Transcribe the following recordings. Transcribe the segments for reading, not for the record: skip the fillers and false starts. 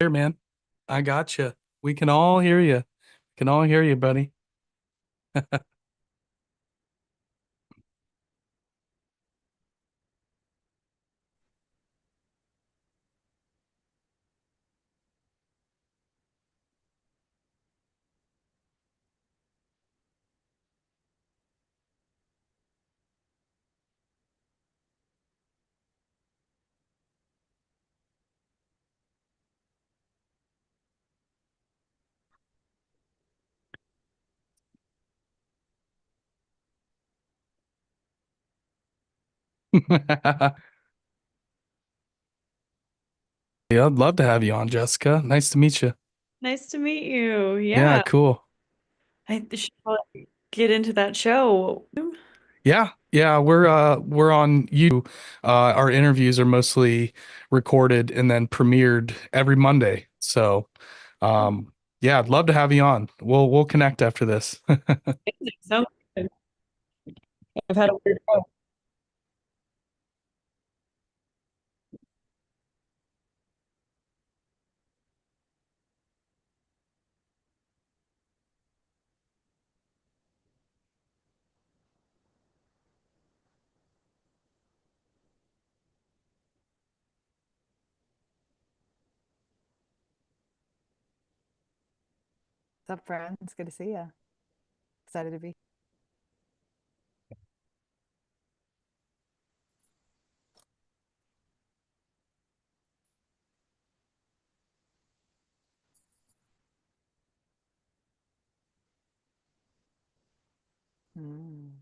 Here, man. I got you. We can all hear you. Can all hear you, buddy. Yeah, I'd love to have you on, Jessica. Nice to meet you. Nice to meet you. Yeah, Yeah, cool. I should probably get into that show. Yeah, we're on YouTube. Our interviews are mostly recorded and then premiered every Monday. So, yeah, I'd love to have you on. We'll connect after this. Amazing. Sounds good. I've had a weird show. What's up, friends? Good to see you. Excited to be. Mm.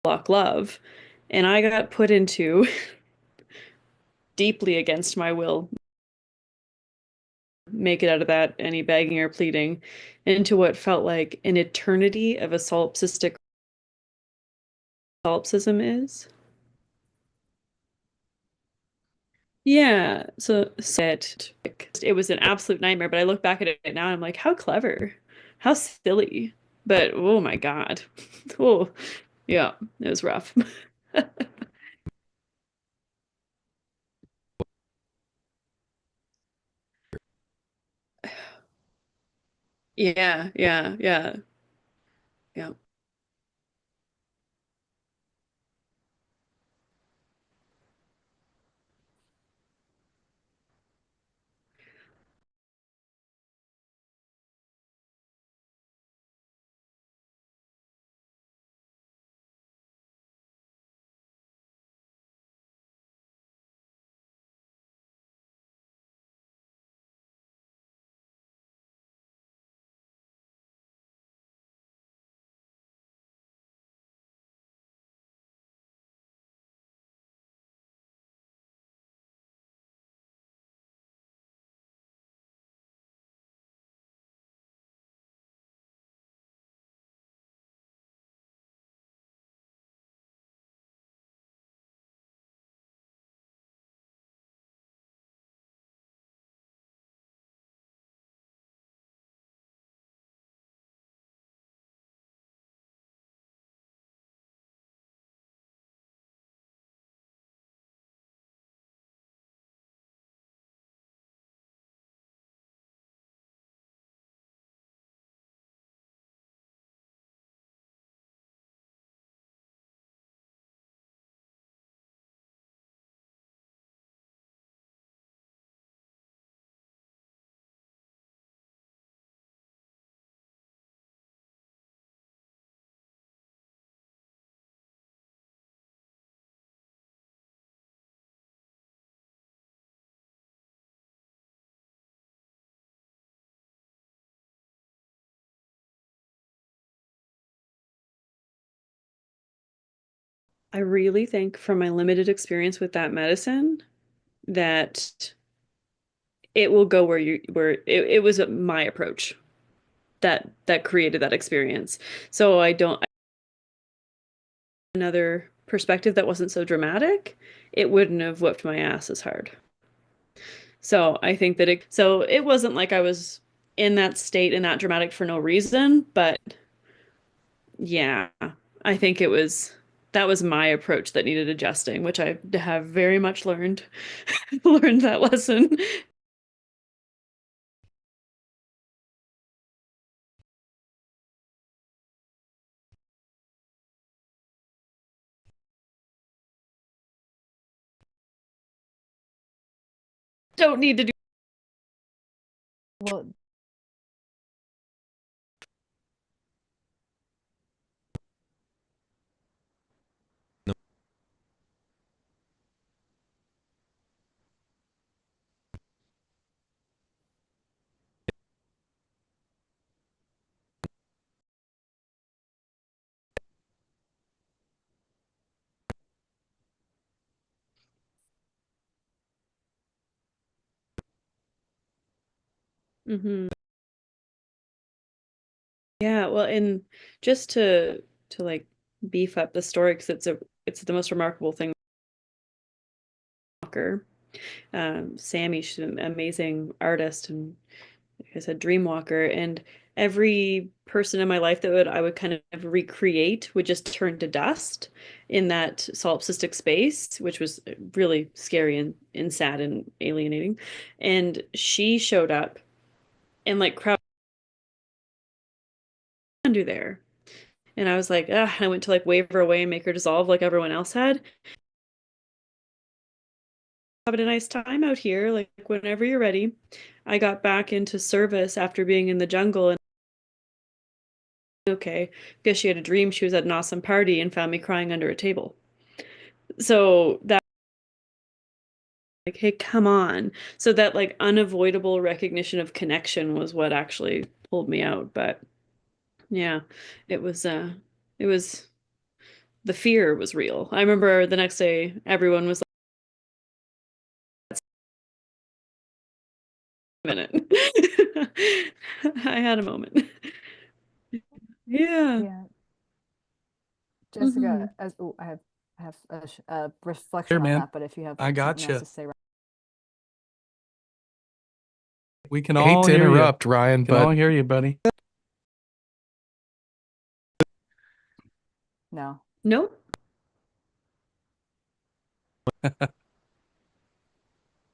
block love. And I got put into, deeply against my will, make it out of that any begging or pleading, into what felt like an eternity of a solipsistic solipsism is. Yeah, so said it was an absolute nightmare, but I look back at it now and I'm like, how clever, how silly, but oh my God. Oh, yeah, it was rough. Yeah, yeah, yeah, yeah. I really think from my limited experience with that medicine that it will go where it was my approach that created that experience. So I don't another perspective that wasn't so dramatic, it wouldn't have whipped my ass as hard. So I think that it wasn't like I was in that state and that dramatic for no reason, but yeah, I think that was my approach that needed adjusting, which I have very much learned learned that lesson. Don't need to do Well, hmm Yeah, well, and just to like beef up the story because it's the most remarkable thing. Walker, Sammy, she's an amazing artist and like I said, Dreamwalker, and every person in my life I would kind of recreate would just turn to dust in that solipsistic space, which was really scary and sad and alienating. And she showed up and like crowd under there. And I was like, ah, I went to like wave her away and make her dissolve like everyone else had. Having a nice time out here, like whenever you're ready. I got back into service after being in the jungle and okay, because she had a dream she was at an awesome party and found me crying under a table. So that like, hey, come on. So that like unavoidable recognition of connection was what actually pulled me out. But yeah, it was it was the fear was real. I remember the next day everyone was like, a minute. I had a moment. Yeah. Yeah. Hmm. Jessica, as oh, I have a Here, reflection on man. that, but if you have I something else gotcha. to say, We can Hate all to hear you. interrupt, Ryan, Can all but hear you, buddy. no. Nope.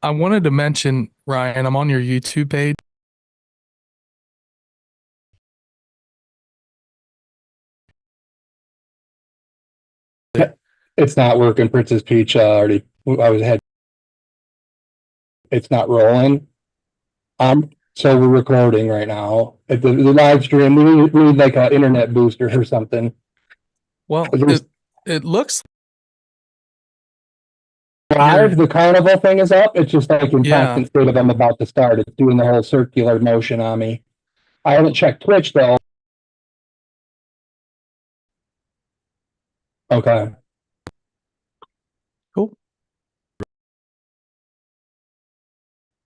I wanted to mention, Ryan, I'm on your YouTube page. it's not working. Princess Peach already. I was ahead. It's not rolling. So we're recording right now. The live stream. We need like an internet booster or something. Well, There's it looks live. The carnival thing is up. It's just like in Yeah. constant state of I'm about to start. It's doing the whole circular motion on me. I haven't checked Twitch though. Okay. cool.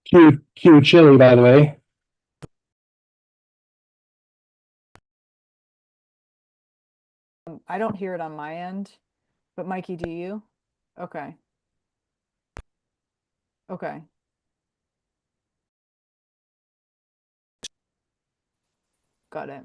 Cue chili, by the way. I don't hear it on my end, but Mikey, do you? Okay. Okay. Got it.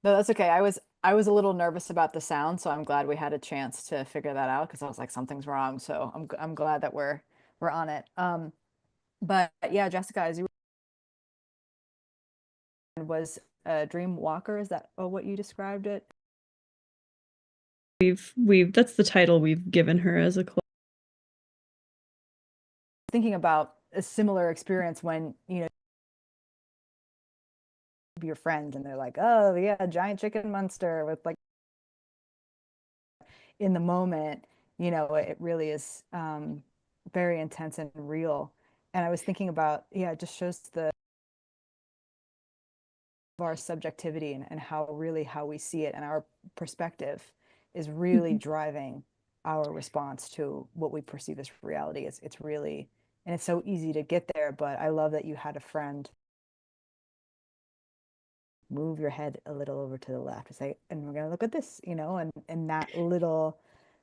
No, that's okay. I was a little nervous about the sound, so I'm glad we had a chance to figure that out because I was like something's wrong. So I'm glad that we're on it. But yeah, Jessica, as you was a dream walker, is that what you described it? We've that's the title we've given her as a club. Thinking about a similar experience when, you know, your friends and they're like, oh yeah, giant chicken monster with like in the moment, you know, it really is very intense and real. And I was thinking about, yeah, it just shows the our subjectivity and how really how we see it and our perspective is really driving our response to what we perceive as reality. It's really, and it's so easy to get there, but I love that you had a friend move your head a little over to the left and say, and we're going to look at this, you know, and that little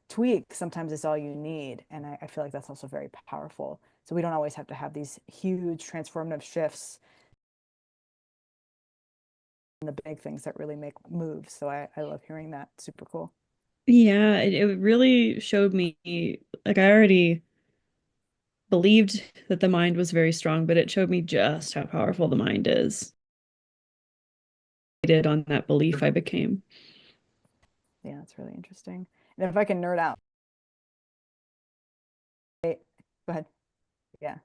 tweak sometimes is all you need. And I feel like that's also very powerful. So we don't always have to have these huge transformative shifts and the big things that really make moves. So I love hearing that. Super cool. Yeah, it really showed me, like, I already believed that the mind was very strong, but it showed me just how powerful the mind is. I did on that belief I became. Yeah, it's really interesting. And if I can nerd out, go ahead. Yeah.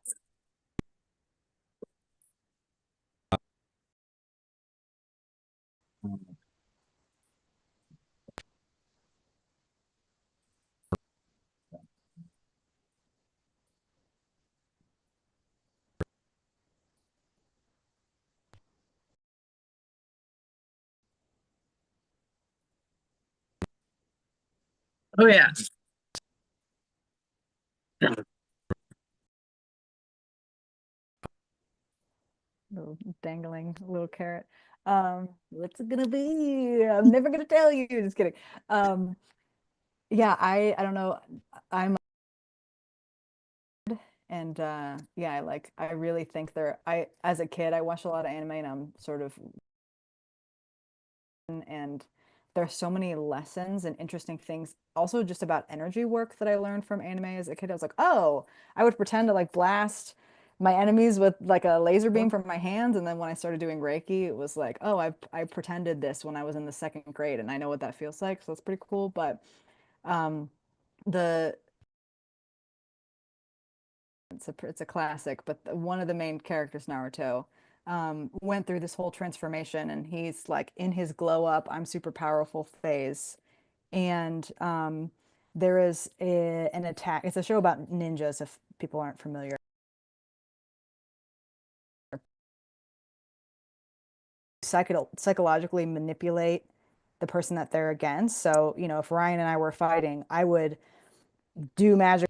Oh yeah. Little dangling little carrot. What's it gonna be? I'm never gonna tell you. Just kidding. Um, yeah, I don't know. I'm and yeah, I really think there I as a kid I watched a lot of anime and I'm sort of and there's so many lessons and interesting things also just about energy work that I learned from anime as a kid. I was like, oh, I would pretend to like blast my enemies with like a laser beam from my hands. And then when I started doing Reiki, it was like, oh, I pretended this when I was in the second grade and I know what that feels like. So it's pretty cool. But um the it's a classic, but one of the main characters, Naruto, went through this whole transformation and he's like in his glow up, I'm super powerful phase. And there is an attack. It's a show about ninjas, if people aren't familiar. Psychologically manipulate the person that they're against. So, you know, if Ryan and I were fighting, I would do magic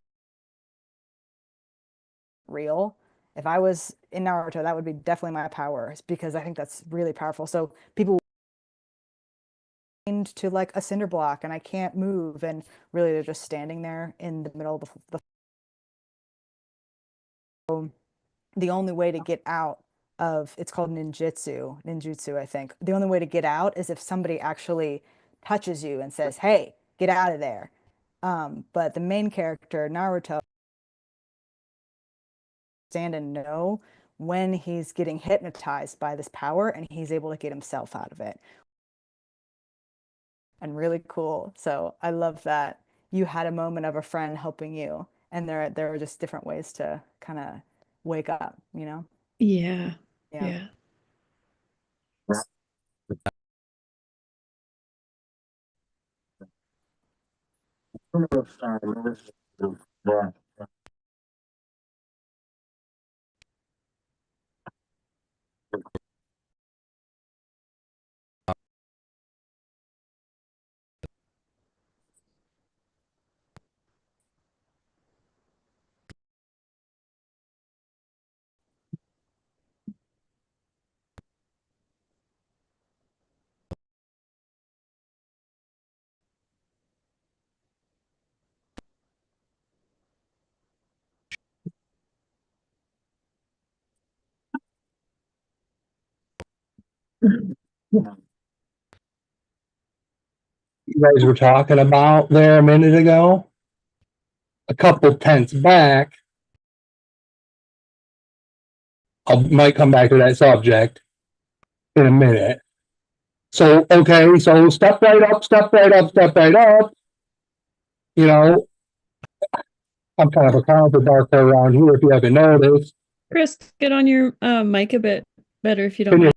real. If I was in Naruto, that would be definitely my power because I think that's really powerful. So people to like a cinder block and I can't move, and really they're just standing there in the middle of the only way to get out of, it's called ninjutsu, I think. The only way to get out is if somebody actually touches you and says, "Hey, get out of there." But the main character, Naruto, stand and know when he's getting hypnotized by this power and he's able to get himself out of it. And really cool. So I love that you had a moment of a friend helping you, and there are just different ways to kind of wake up, you know? Yeah. Yeah. Yeah. You guys were talking about there a minute ago, a couple tents back. I might come back to that subject in a minute. So, okay, so step right up, step right up, step right up. You know, I'm kind of a counterpart around here if you haven't noticed. Chris, get on your mic a bit better if you don't Can you mind.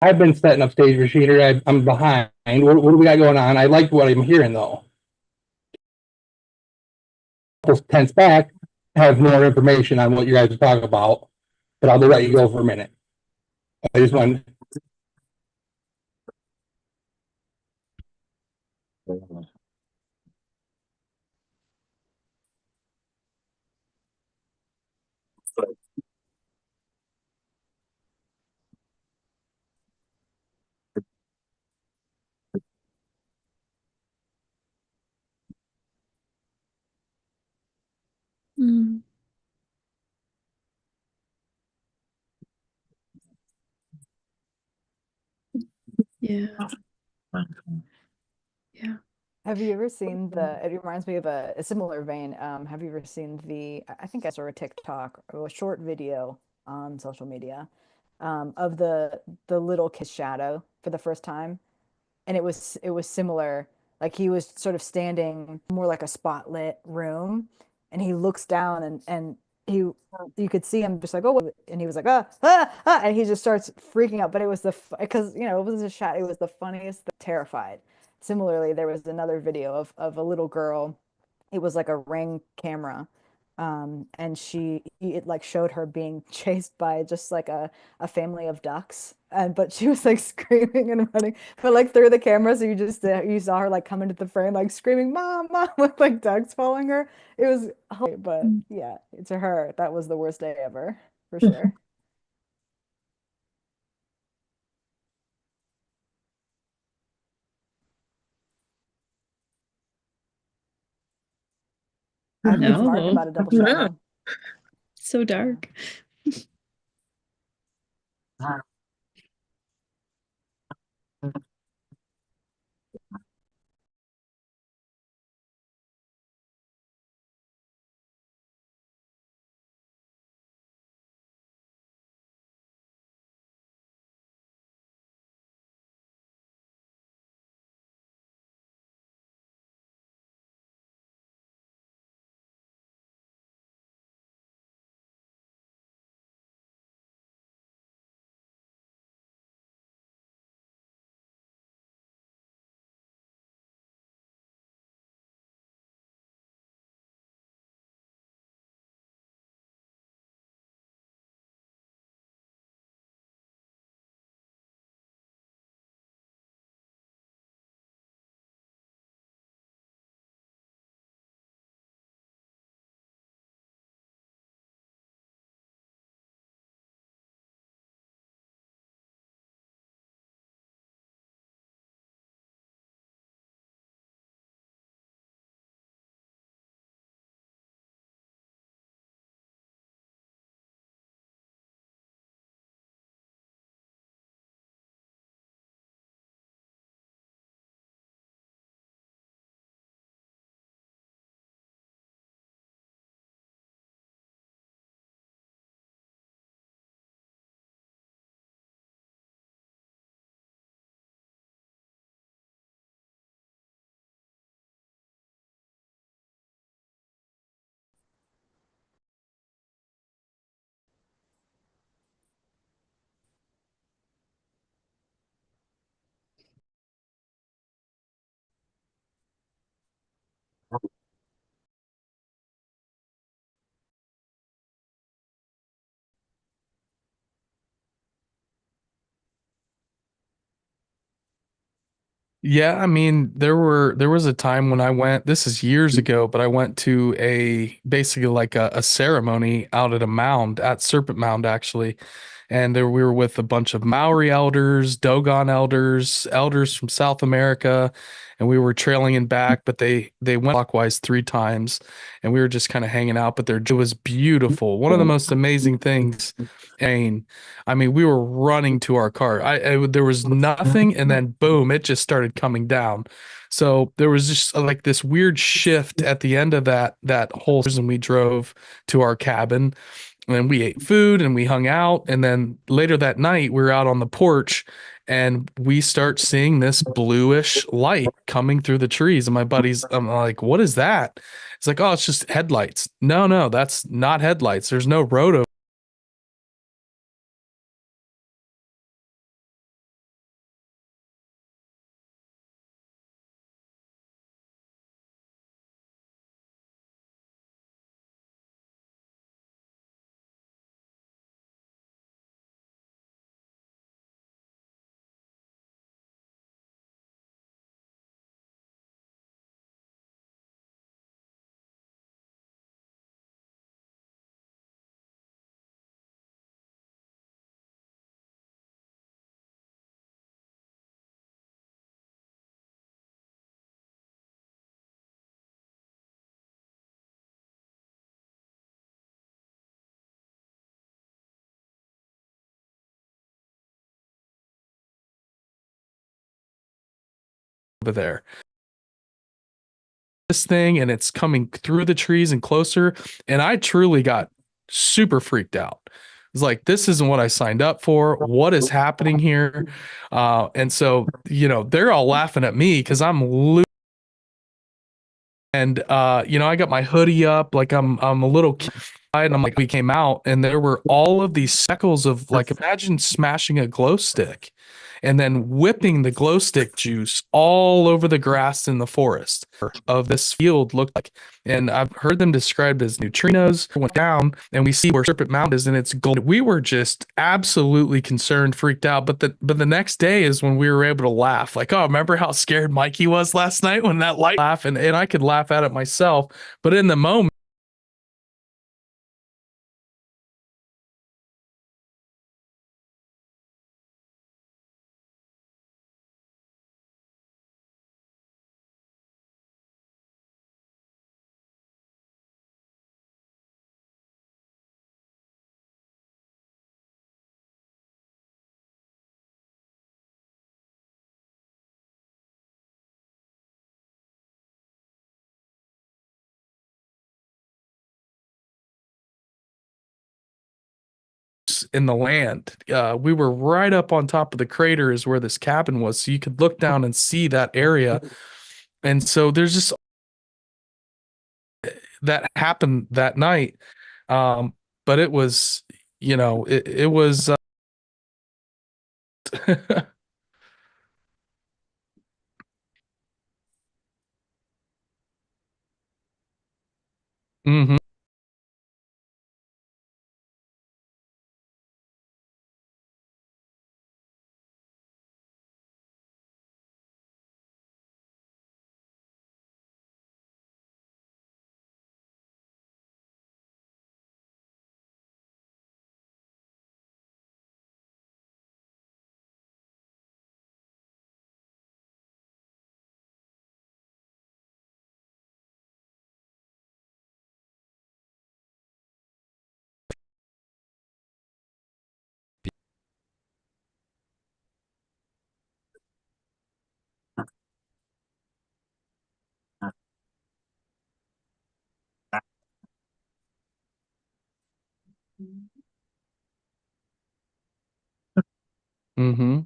I've been setting up stage machinery. I'm behind. What do we got going on? I like what I'm hearing though. Those tents back have more information on what you guys are talking about, but I'll let you go for a minute. I just want. Mm. Yeah. Yeah. Have you ever seen it reminds me of a similar vein. Have you ever seen I think I saw a TikTok or a short video on social media, of the little kid's shadow for the first time? And it was similar. Like he was sort of standing more like a spotlit room, and he looks down and he you could see him just like, oh, and he was like, and he just starts freaking out. But it was because you know it was a shot. It was the funniest, terrified. Similarly, there was another video of a little girl. It was like a Ring camera, and it like showed her being chased by just like a family of ducks, and but she was like screaming and running, but like through the camera, so you saw her like come into the frame like screaming mom mom with like ducks following her. It was hilarious, but Mm. yeah, to her that was the worst day ever for sure. I'd be smart No. about a double shadow. So dark. Yeah, I mean, there was a time when I went, this is years ago, but I went to a basically like a ceremony out at a mound at Serpent Mound actually. And there we were with a bunch of Maori elders, Dogon elders, elders from South America, and we were trailing in back, but they went clockwise 3 times and we were just kind of hanging out, but it was beautiful. One of the most amazing things. And I mean, we were running to our car. There was nothing, and then boom, it just started coming down. So there was just like this weird shift at the end of that whole season. We drove to our cabin, and then we ate food and we hung out. And then later that night, we were out on the porch, and we start seeing this bluish light coming through the trees. And my buddies, I'm like, "What is that?" It's like, "Oh, it's just headlights." No, no, that's not headlights. There's no road over there. This thing, and it's coming through the trees and closer, and I truly got super freaked out. It's like, this isn't what I signed up for. What is happening here? And so, they're all laughing at me because and I got my hoodie up like I'm a little kid, and I'm like, we came out and there were all of these speckles of, like, imagine smashing a glow stick and then whipping the glow stick juice all over the grass in the forest of this field looked like. And I've heard them described as neutrinos. Went down and we see where Serpent Mound is and it's gold. We were just absolutely concerned, freaked out. But the next day is when we were able to laugh. Like, oh, remember how scared Mikey was last night when that light laugh, and I could laugh at it myself. But in the moment, in the land, we were right up on top of the crater is where this cabin was, so you could look down and see that area. And so there's just that happened that night. But it was, it was. Mhm. Mhm.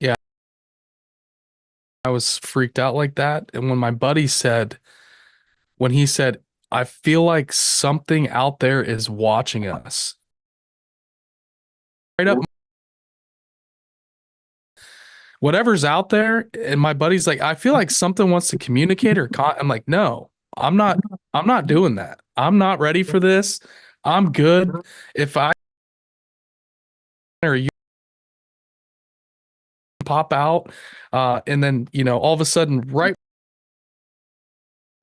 Yeah, I was freaked out like that. And when my buddy said, when he said, I feel like something out there is watching us. Right up, whatever's out there, and my buddy's like, I feel like something wants to communicate or I'm like, no, I'm not doing that. I'm not ready for this. I'm good. If I or you pop out, and then all of a sudden, right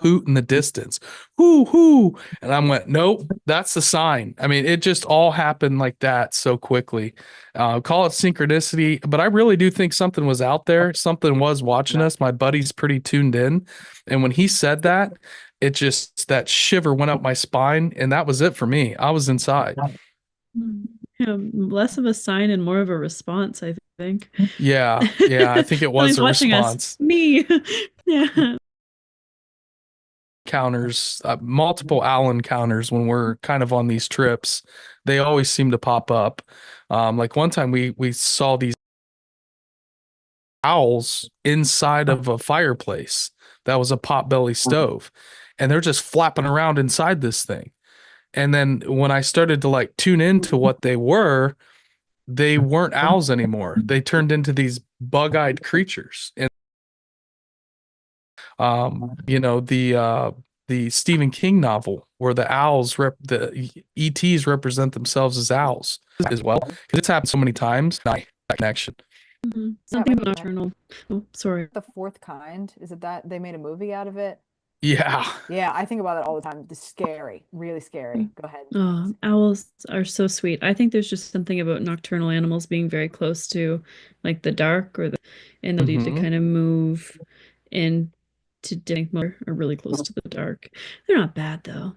hoot in the distance, hoo, and I went, nope, that's the sign. I mean, it just all happened like that so quickly. Call it synchronicity, but I really do think something was out there. Something was watching us. My buddy's pretty tuned in, and when he said that, it just that shiver went up my spine, and that was it for me. I was inside. Yeah, less of a sign and more of a response, I think. Yeah, I think it was Somebody's a watching response. us. Me. Yeah. Counters, multiple owl encounters when we're kind of on these trips. They always seem to pop up. Like one time we saw these owls inside of a fireplace that was a potbelly stove, and they're just flapping around inside this thing. And then when I started to like tune into what they weren't owls anymore. They turned into these bug-eyed creatures. And the Stephen King novel where the the ETs represent themselves as owls as well. Because it's happened so many times. That connection. Mm-hmm. Something nocturnal. Oh, sorry. The Fourth Kind, is it that they made a movie out of it? Yeah. Yeah, I think about it all the time. It's scary, really scary. Go ahead. Oh, owls are so sweet. I think there's just something about nocturnal animals being very close to like the dark or the ability to kind of move into different mode or really close to the dark. They're not bad though.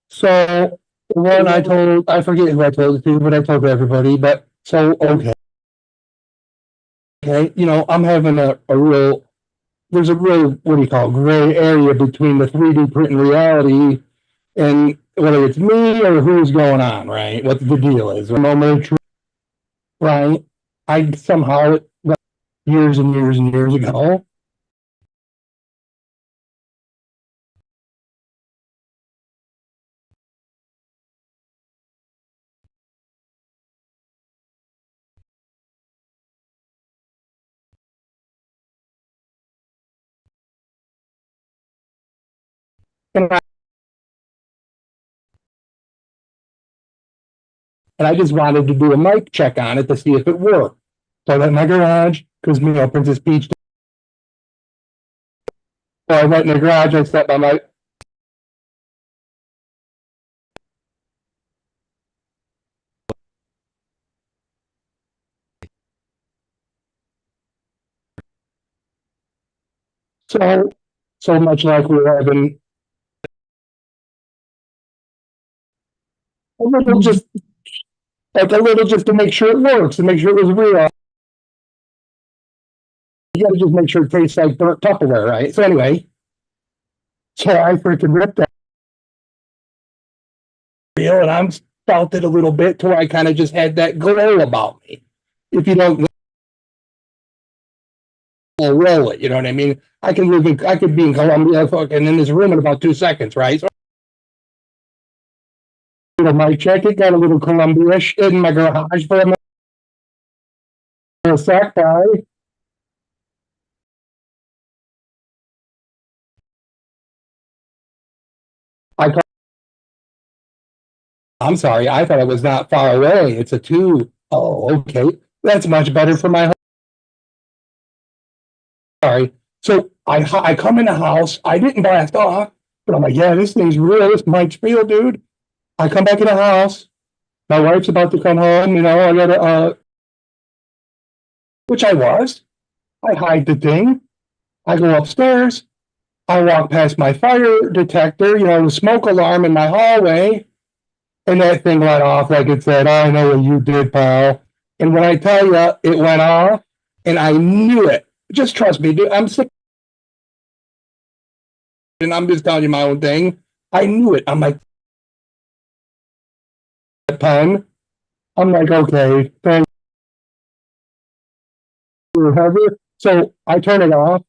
So one I forget who I told it to, but I told everybody, but so okay. Okay, I'm having there's a real, what do you call it, gray area between the 3D print and reality. And whether it's me or who's going on, right? What the deal is. A moment of truth, right? I somehow, years and years and years ago, and I just wanted to do a mic check on it to see if it worked. So I went in my garage, because, Princess Peach. So I went in the garage, I set my mic. So much like we were having a little just, just to make sure it works, to make sure it was real. You gotta just make sure it tastes like burnt Tupperware, right? So anyway, so I freaking ripped that real, and I'm felt it a little bit to where I kind of just had that glow about me. If you don't roll it, you know what I mean? I could be in Colombia fucking in this room in about 2 seconds, right? So mic check it, got a little Colombia-ish in my garage for a sec, right? I'm sorry, I thought it was not far away. It's a 2. Oh, okay. That's much better for my. Sorry. So I come in the house. I didn't blast off, but I'm like, yeah, this thing's real. This mic's real, dude. I come back in the house. My wife's about to come home. I gotta, which I was. I hide the thing. I go upstairs. I walk past my fire detector, the smoke alarm in my hallway. And that thing went off like it said, I know what you did, pal. And when I tell you, it went off, and I knew it. Just trust me, dude. I'm sick. And I'm just telling you my own thing. I knew it. I'm like, pen. I'm like, okay, thanks. So I turn it off.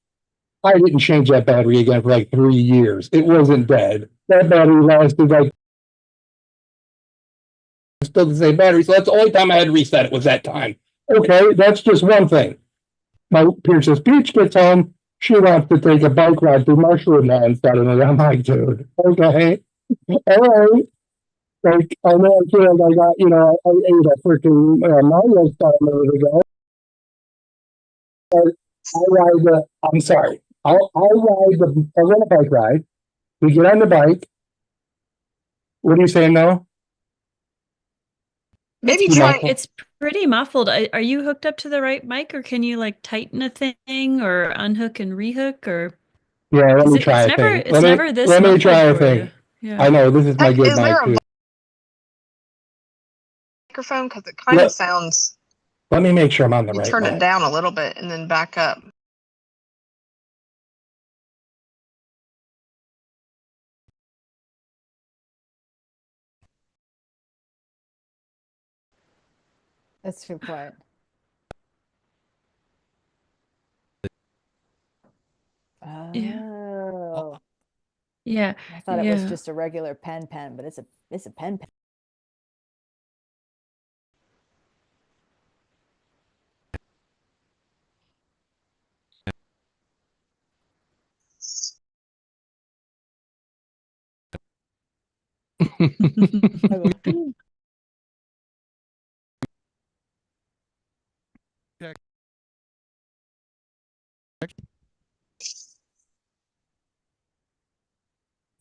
I didn't change that battery again for like 3 years. It wasn't dead. That battery lasted like still the same battery. So that's the only time I had to reset it was that time. Okay, that's just one thing. My Princess Peach gets home. She wants to take a bike ride through Mushroom Land suddenly. I'm like, dude, okay, all right. Like, I know I feel like I got, I ate a freaking Mario Star a minute ago. I'm sorry. I'll rent a bike ride. We get on the bike. What are you saying now? Maybe It's, try. it's pretty muffled. Are you hooked up to the right mic, or can you like tighten a thing or unhook and rehook, or Yeah, let 'cause me try it's a never thing. it's Let never this me muffled try a for thing. you. Yeah. I know this is my good Is there mic a too. microphone? Because it kind Let- of sounds. Let me make sure I'm on the You right turn it mic. down a little bit and then back up. It's too quiet. Yeah. Oh, Yeah. I thought it was Yeah. just a regular pen, but it's a pen.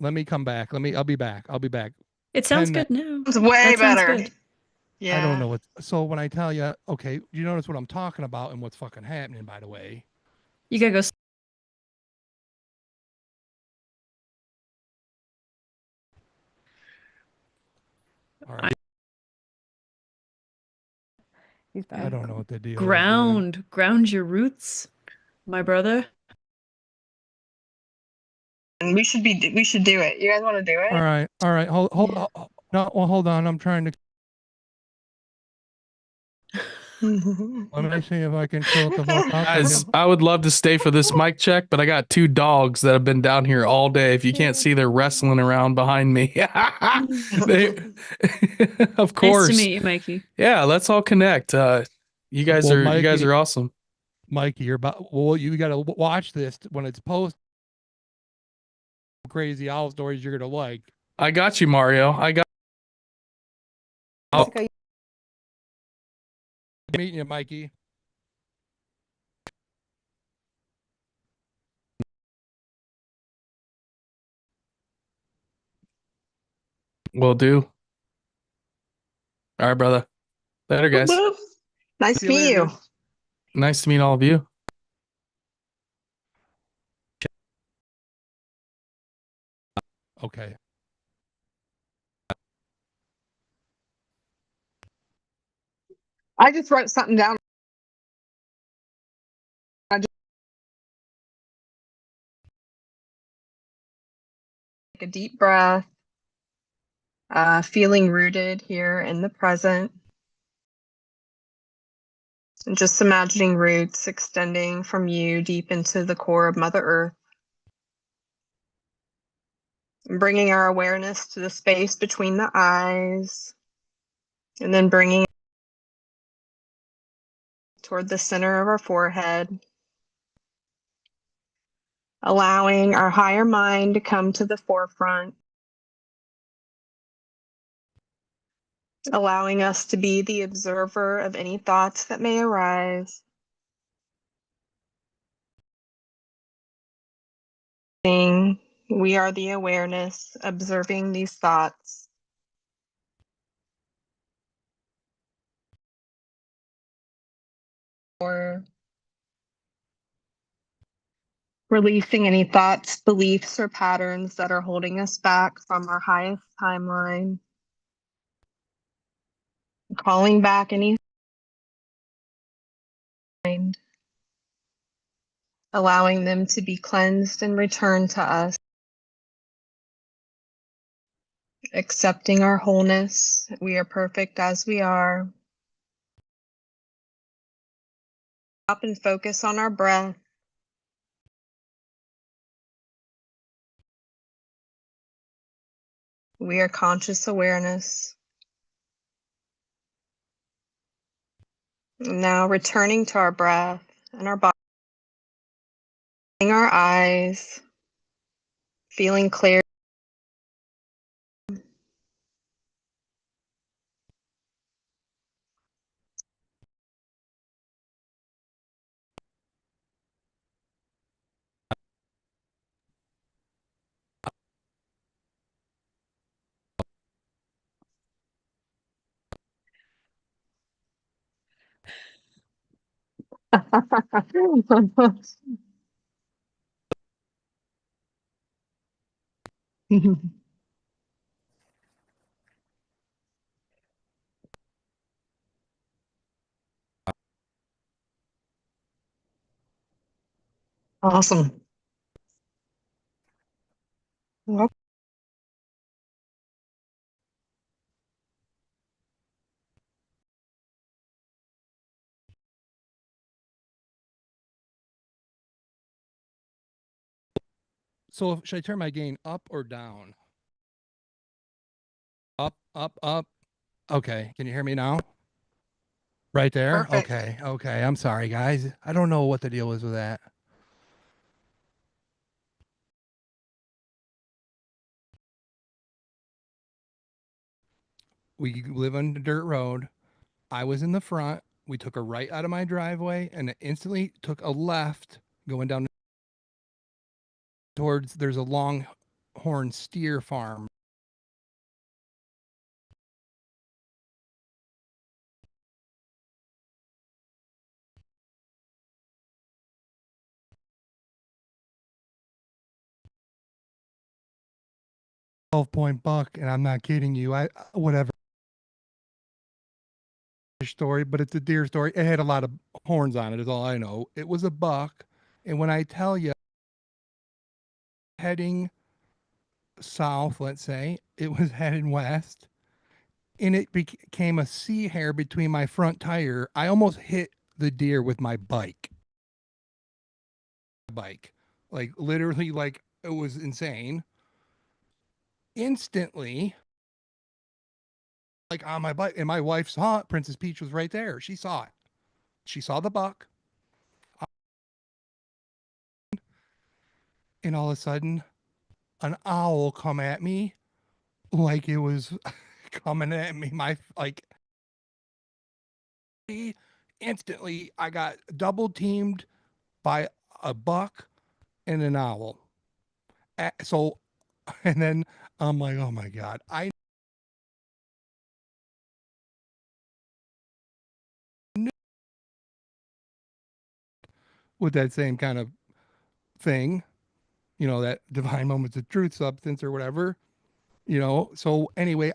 Let me come back. I'll be back. It sounds 10 good now. It's way That sounds better. good. Yeah. I don't know what. So when I tell you, okay, you notice what I'm talking about and what's fucking happening, by the way. You gotta go. All right. He's I back. don't know what the deal is. Ground your roots, my brother. And we should do it. You guys want to do it? All right. No, well, hold on. I'm trying to. Let me see if I can chill it the fuck out. Guys, I would love to stay for this mic check, but I got 2 dogs that have been down here all day. If you can't see, they're wrestling around behind me. They, of course. Nice to meet you, Mikey. Yeah, let's all connect. You guys Well, are Mikey- awesome. Mikey, you're about. Well, you got to watch this when it's post. Crazy owl stories you're gonna like. I got you, Mario. I got. Oh. Jessica, Meeting you, Mikey. Will do. All right, brother. Later, guys. Nice to See you meet later, you. dude. Nice to meet all of you. Okay. I just wrote something down. Take a deep breath, feeling rooted here in the present. And just imagining roots extending from you deep into the core of Mother Earth. And bringing our awareness to the space between the eyes. And then bringing toward the center of our forehead. Allowing our higher mind to come to the forefront. Allowing us to be the observer of any thoughts that may arise. We are the awareness observing these thoughts. Or releasing any thoughts, beliefs, or patterns that are holding us back from our highest timeline. Calling back any mind, allowing them to be cleansed and returned to us. Accepting our wholeness. We are perfect as we are. Stop and focus on our breath. We are conscious awareness. Now returning to our breath and our body. Our eyes. Feeling clear. Awesome. Well, So should I turn my gain up or down? Up, up, up. Okay. Can you hear me now? Right there? Perfect. Okay. Okay. I'm sorry, guys. I don't know what the deal is with that. We live on the dirt road. I was in the front. We took a right out of my driveway and it instantly took a left going down towards there's a longhorn steer farm. $12 buck, and I'm not kidding you. I whatever story, but it's a deer story. It had a lot of horns on it, is all I know. It was a buck, and when I tell you, heading south, let's say. It was heading west, and it became a sea hair between my front tire. I almost hit the deer with my bike. Like literally, like it was insane. Instantly, like on my bike, and my wife saw it. Princess Peach was right there. She saw it. She saw the buck, and all of a sudden, an owl come at me like it was coming at me. My like instantly, I got double teamed by a buck and an owl. So, and then I'm like, oh my god, I knew with that same kind of thing, you know, that divine moments of truth substance or whatever, you know. So anyway,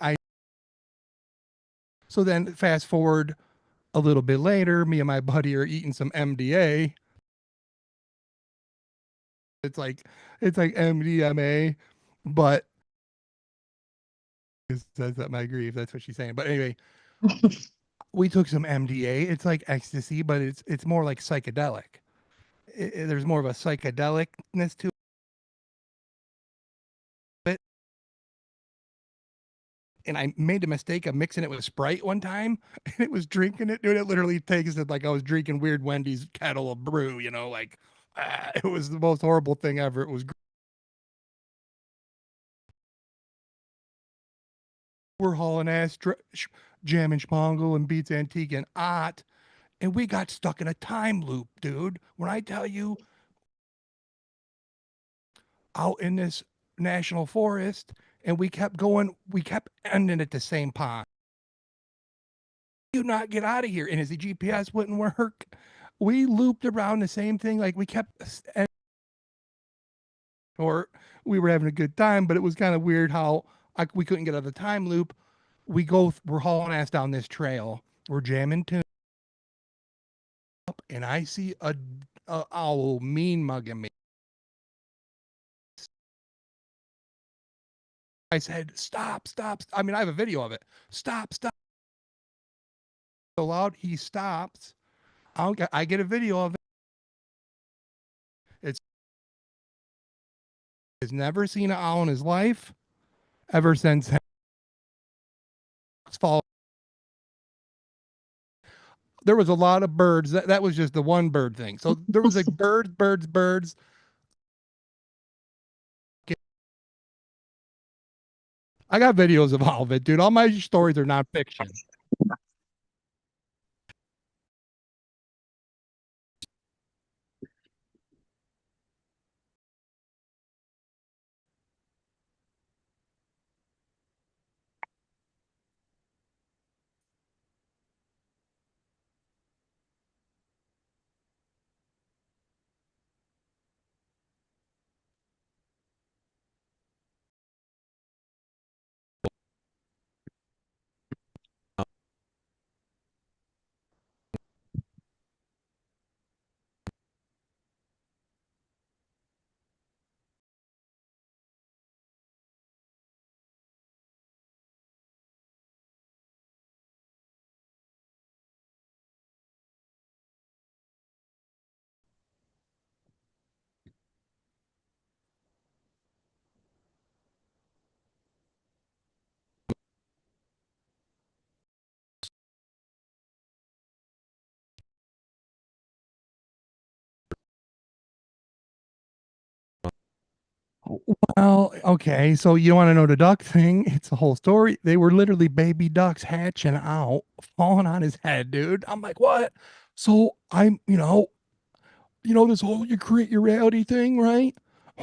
so then fast forward a little bit later, me and my buddy are eating some MDA. It's like MDMA, but it says that my grief. That's what she's saying. But anyway, we took some MDA. It's like ecstasy, but it's more like psychedelic. There's more of a psychedelicness to it. And I made the mistake of mixing it with Sprite one time, and it was drinking it, dude. It literally tasted like I was drinking Weird Wendy's kettle of brew. You know, like it was the most horrible thing ever. It was. We're hauling ass, jamming Schmongle and Beats Antique and Ott, and we got stuck in a time loop, dude. When I tell you, out in this national forest, and we kept going, we kept ending at the same pond. Do not get out of here. And as the GPS wouldn't work, we looped around the same thing. Like we kept, or we were having a good time, but it was kind of weird how we couldn't get out of the time loop. We're hauling ass down this trail. We're jamming tunes, and I see a owl mean mugging me. I said, stop, stop. I mean, I have a video of it. Stop, stop. So loud, he stops. I get a video of it. He's never seen an owl in his life ever since fall. There was a lot of birds. That was just the one bird thing. So there was like birds. I got videos of all of it, dude. All my stories are not fiction. Well, okay. So you want to know the duck thing? It's a whole story. They were literally baby ducks hatching out, falling on his head, dude. I'm like, what? So I'm, this whole you create your reality thing, right?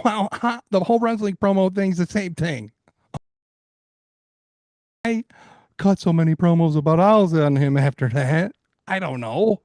Well, the whole wrestling promo thing's the same thing. I cut so many promos about owls on him after that. I don't know.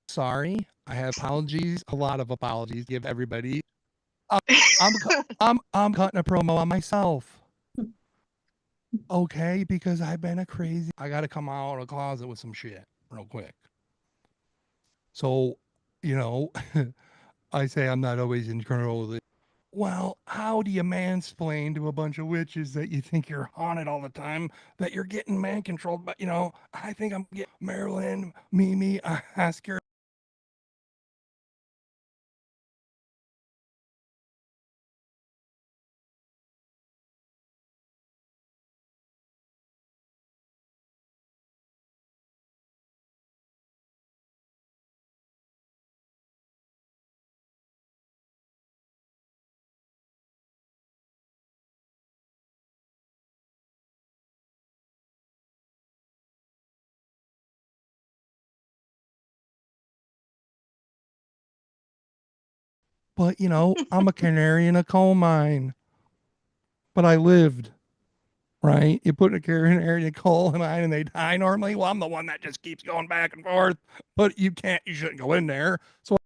Sorry. I have apologies, a lot of apologies to give everybody. I'm cutting a promo on myself. Okay, because I've been a crazy. I got to come out of the closet with some shit real quick. So, you know, I say I'm not always in control of it. Well, how do you mansplain to a bunch of witches that you think you're haunted all the time, that you're getting man controlled? But, you know, I think I'm getting Marilyn, Mimi, Oscar. But, you know, I'm a canary in a coal mine. But I lived, right? You put a canary in a coal mine and they die normally. Well, I'm the one that just keeps going back and forth. But you shouldn't go in there. So,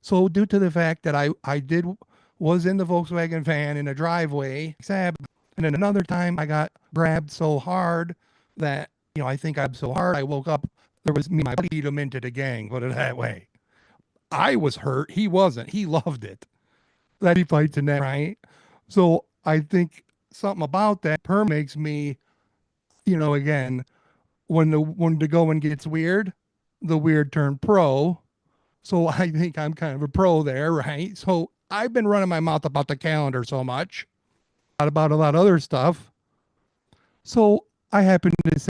so due to the fact that was in the Volkswagen van in a driveway, and then another time I got grabbed so hard that, you know, I think I'm so hard. I woke up. There was me, my buddy beat him into the gang. Put it that way. I was hurt. He wasn't. He loved it. That he fights in that, right? So I think something about that makes me, you know, again, when the going gets weird, the weird turn pro. So I think I'm kind of a pro there, right? So I've been running my mouth about the calendar so much, not about a lot of other stuff. So I happen to say,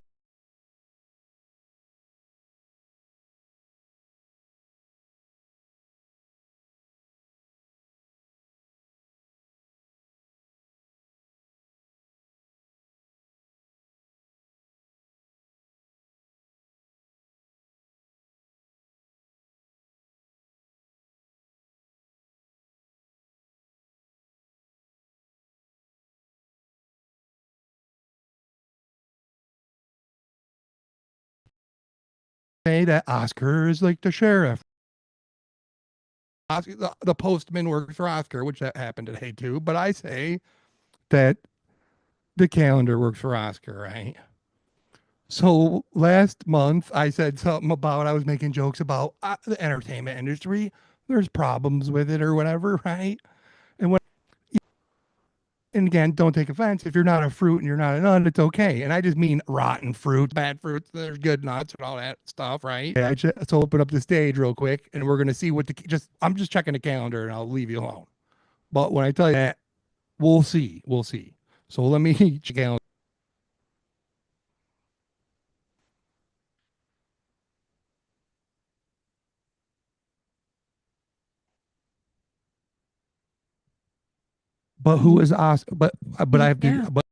that Oscar is like the sheriff. Oscar, the postman works for Oscar, which that happened today too. But I say that the calendar works for Oscar, right? So last month I said something about I was making jokes about the entertainment industry. There's problems with it or whatever, right? And when and again, don't take offense. If you're not a fruit and you're not a nut, it's okay. And I just mean rotten fruit, bad fruits. There's good nuts and all that stuff, right? Yeah, let's open up the stage real quick, and we're gonna see what I'm just checking the calendar, and I'll leave you alone. But when I tell you that, we'll see, we'll see. So let me check calendar. But who is Oscar? But I have to. Yeah. But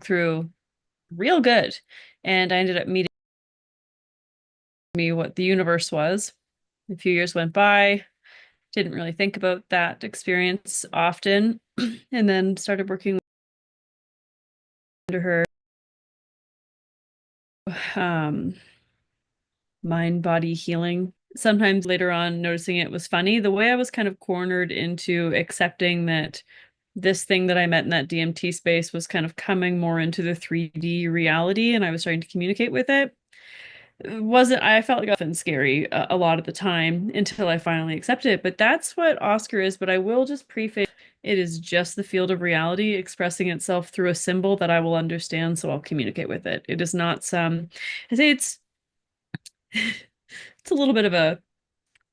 Through real good. And I ended up meeting me what the universe was. A few years went by, didn't really think about that experience often, and then started working under her mind body healing. Sometimes later on noticing it was funny the way I was kind of cornered into accepting that this thing that I met in that DMT space was kind of coming more into the 3D reality, and I was starting to communicate with it. I felt like often scary a lot of the time until I finally accepted it. But that's what Oscar is. But I will just preface it is just the field of reality expressing itself through a symbol that I will understand, so I'll communicate with it. It is not some, I say it's it's a little bit of a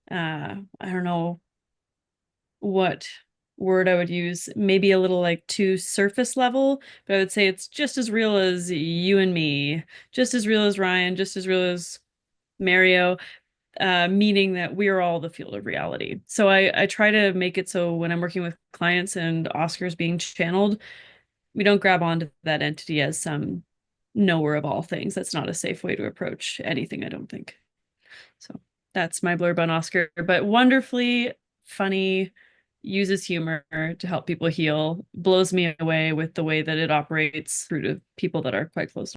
I don't know what word I would use, maybe a little like too surface level, but I would say it's just as real as you and me, just as real as Ryan, just as real as Mario, meaning that we are all the field of reality. So I try to make it so when I'm working with clients and Oscar's being channeled, we don't grab onto that entity as some knower of all things. That's not a safe way to approach anything, I don't think. So that's my blurb on Oscar, but wonderfully funny, uses humor to help people heal, blows me away with the way that it operates through to people that are quite close.